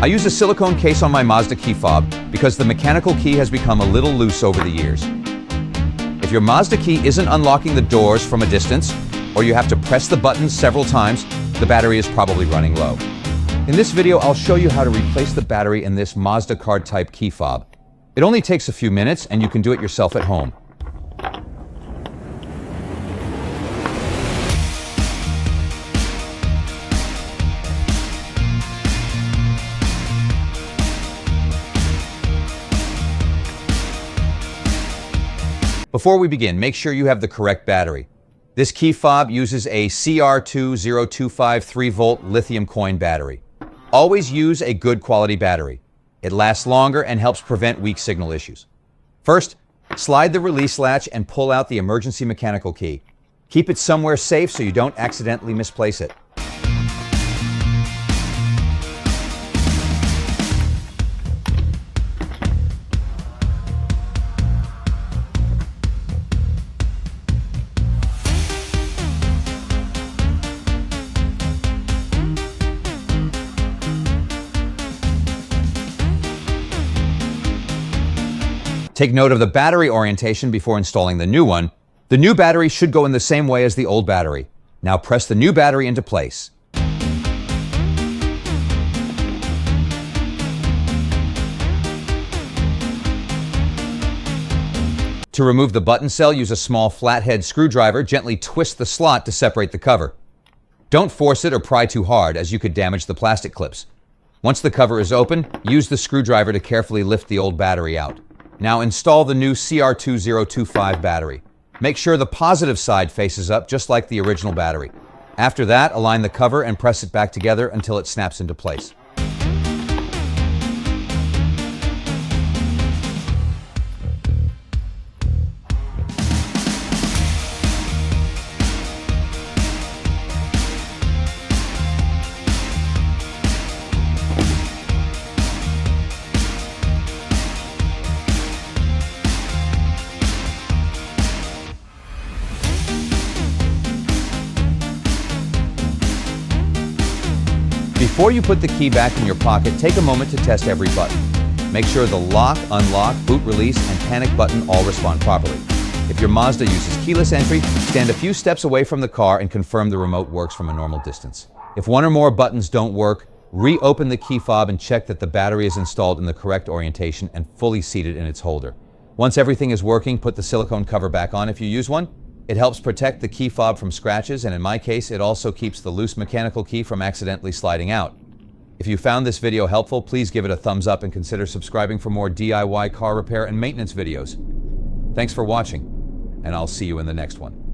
I use a silicone case on my Mazda key fob because the mechanical key has become a little loose over the years. If your Mazda key isn't unlocking the doors from a distance, or you have to press the buttons several times, the battery is probably running low. In this video, I'll show you how to replace the battery in this Mazda card type key fob. It only takes a few minutes and you can do it yourself at home. Before we begin, make sure you have the correct battery. This key fob uses a CR2025 3-volt lithium coin battery. Always use a good quality battery. It lasts longer and helps prevent weak signal issues. First, slide the release latch and pull out the emergency mechanical key. Keep it somewhere safe so you don't accidentally misplace it. Take note of the battery orientation before installing the new one. The new battery should go in the same way as the old battery. Now press the new battery into place. To remove the button cell, use a small flathead screwdriver. Gently twist the slot to separate the cover. Don't force it or pry too hard, as you could damage the plastic clips. Once the cover is open, use the screwdriver to carefully lift the old battery out. Now install the new CR2025 battery. Make sure the positive side faces up just like the original battery. After that, align the cover and press it back together until it snaps into place. Before you put the key back in your pocket, take a moment to test every button. Make sure the lock, unlock, boot release, and panic button all respond properly. If your Mazda uses keyless entry, stand a few steps away from the car and confirm the remote works from a normal distance. If one or more buttons don't work, reopen the key fob and check that the battery is installed in the correct orientation and fully seated in its holder. Once everything is working, put the silicone cover back on if you use one. It helps protect the key fob from scratches, and in my case, it also keeps the loose mechanical key from accidentally sliding out. If you found this video helpful, please give it a thumbs up and consider subscribing for more DIY car repair and maintenance videos. Thanks for watching, and I'll see you in the next one.